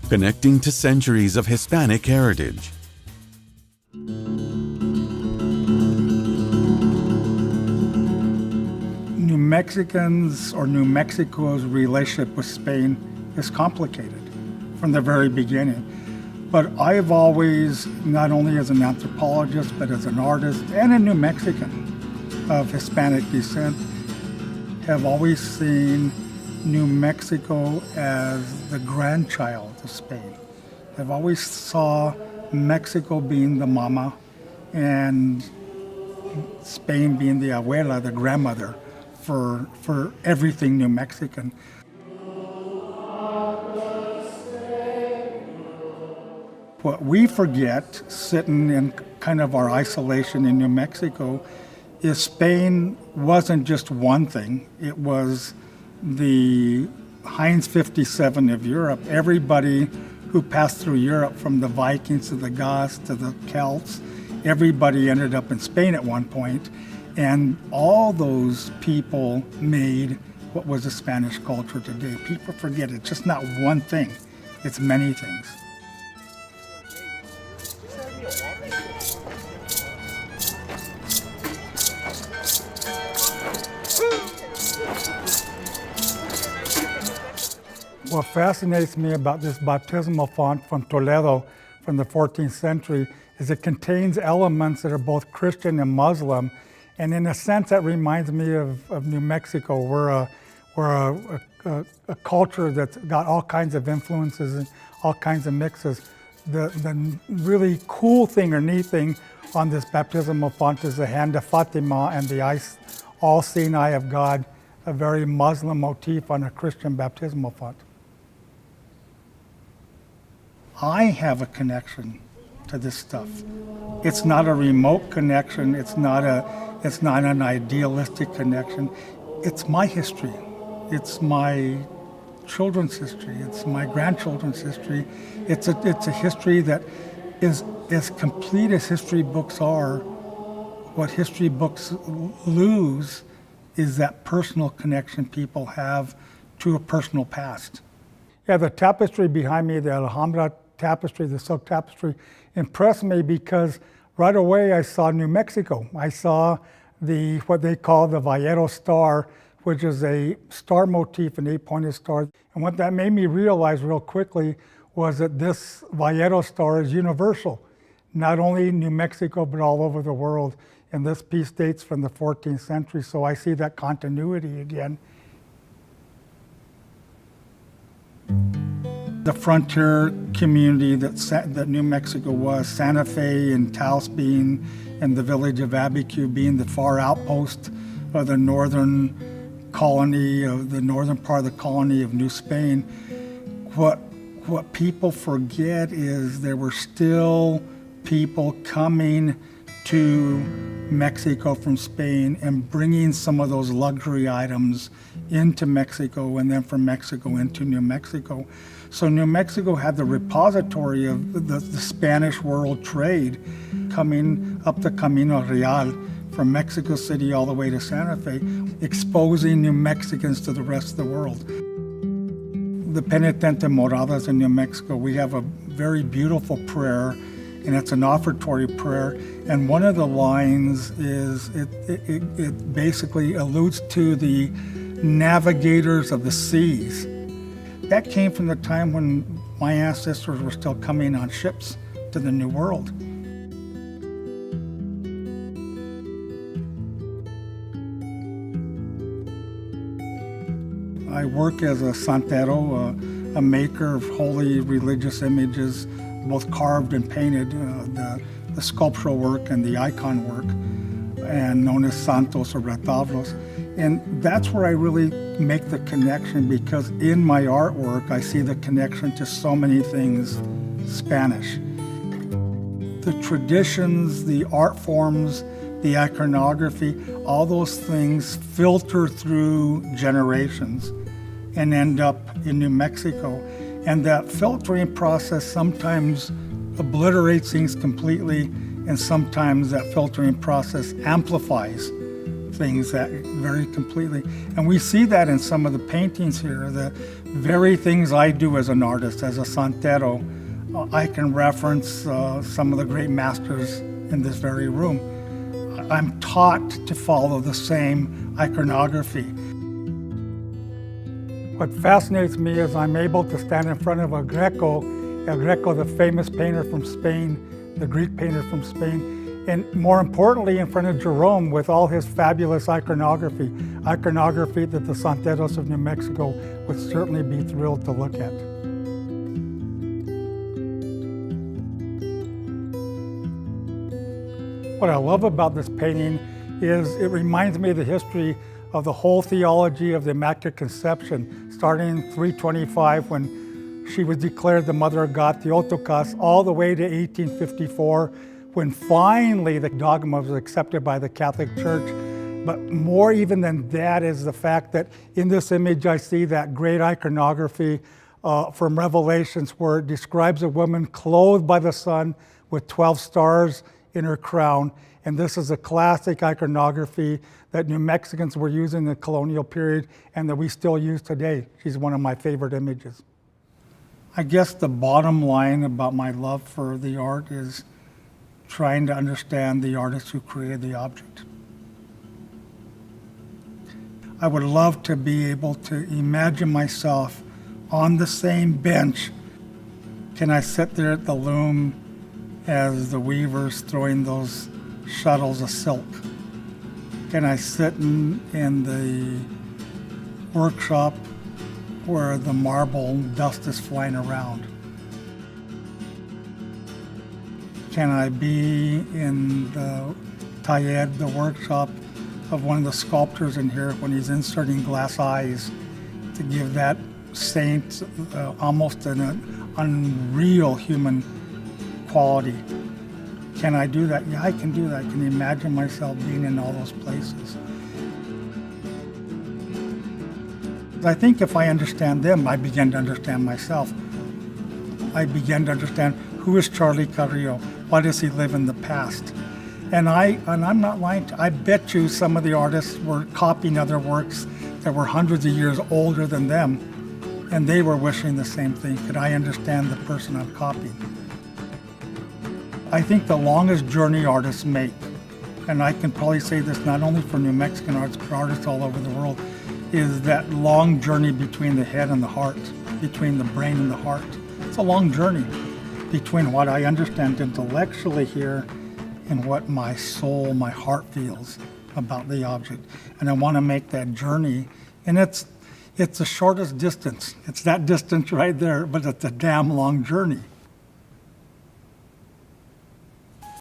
connecting to centuries of Hispanic heritage. New Mexicans or New Mexico's relationship with Spain is complicated from the very beginning. But I've always, not only as an anthropologist, but as an artist and a New Mexican of Hispanic descent, have always seen New Mexico as the grandchild of Spain. I've always saw Mexico being the mama and Spain being the abuela, the grandmother, for everything New Mexican. What we forget, sitting in kind of our isolation in New Mexico, is Spain wasn't just one thing. It was the Heinz 57 of Europe. Everybody who passed through Europe, from the Vikings to the Goths to the Celts, everybody ended up in Spain at one point. And all those people made what was the Spanish culture today. People forget it's just not one thing, it's many things. What fascinates me about this baptismal font from Toledo from the 14th century is it contains elements that are both Christian and Muslim. And in a sense, that reminds me of New Mexico. We're a culture that's got all kinds of influences and all kinds of mixes. The really cool thing or neat thing on this baptismal font is the hand of Fatima and the all-seeing eye of God, a very Muslim motif on a Christian baptismal font. I have a connection to this stuff. It's not a remote connection. It's not an idealistic connection. It's my history. It's my children's history. It's my grandchildren's history. It's a history that is as complete as history books are. What history books lose is that personal connection people have to a personal past. Yeah, the tapestry behind me, the Alhambra tapestry, the silk tapestry, impressed me because right away I saw New Mexico. I saw what they call the Vallero star, which is a star motif, an 8-pointed star. And what that made me realize real quickly was that this Vallero star is universal, not only in New Mexico, but all over the world. And this piece dates from the 14th century, so I see that continuity again. The frontier community that New Mexico was, Santa Fe and Taos being, and the village of Abiquiu being the far outpost of the northern colony, of the northern part of the colony of New Spain. What people forget is there were still people coming to Mexico from Spain and bringing some of those luxury items into Mexico and then from Mexico into New Mexico. So New Mexico had the repository of the Spanish world trade coming up the Camino Real from Mexico City all the way to Santa Fe, exposing New Mexicans to the rest of the world. The Penitente Moradas in New Mexico, we have a very beautiful prayer, and it's an offertory prayer. And one of the lines is, it basically alludes to the navigators of the seas. That came from the time when my ancestors were still coming on ships to the New World. I work as a santero, a maker of holy religious images, both carved and painted, the sculptural work and the icon work, and known as santos or retablos. And that's where I really make the connection, because in my artwork, I see the connection to so many things Spanish. The traditions, the art forms, the iconography, all those things filter through generations and end up in New Mexico. And that filtering process sometimes obliterates things completely, and sometimes that filtering process amplifies things that very completely. And we see that in some of the paintings here, the very things I do as an artist, as a santero. I can reference some of the great masters in this very room. I'm taught to follow the same iconography. What fascinates me is I'm able to stand in front of El Greco, the famous painter from Spain, the Greek painter from Spain, and more importantly, in front of Jerome with all his fabulous iconography that the Santeros of New Mexico would certainly be thrilled to look at. What I love about this painting is it reminds me of the history of the whole theology of the Immaculate Conception, starting in 325 when she was declared the Mother of God, Theotokos, all the way to 1854 when finally the dogma was accepted by the Catholic Church. But more even than that is the fact that in this image I see that great iconography from Revelations where it describes a woman clothed by the sun with 12 stars in her crown. And this is a classic iconography that New Mexicans were using in the colonial period and that we still use today. She's one of my favorite images. I guess the bottom line about my love for the art is trying to understand the artist who created the object. I would love to be able to imagine myself on the same bench. Can I sit there at the loom as the weavers throwing those shuttles of silk? Can I sit in the workshop where the marble dust is flying around? Can I be in the taller, the workshop of one of the sculptors in here when he's inserting glass eyes to give that saint almost an unreal human quality? Can I do that? Yeah, I can do that. I can imagine myself being in all those places. I think if I understand them, I begin to understand myself. I begin to understand who is Charlie Carrillo? Why does he live in the past? And I'm not lying. I bet you some of the artists were copying other works that were hundreds of years older than them, and they were wishing the same thing. Could I understand the person I'm copying? I think the longest journey artists make, and I can probably say this not only for New Mexican artists, but artists all over the world, is that long journey between the head and the heart, between the brain and the heart. It's a long journey between what I understand intellectually here and what my soul, my heart feels about the object. And I want to make that journey, and it's the shortest distance. It's that distance right there, but it's a damn long journey.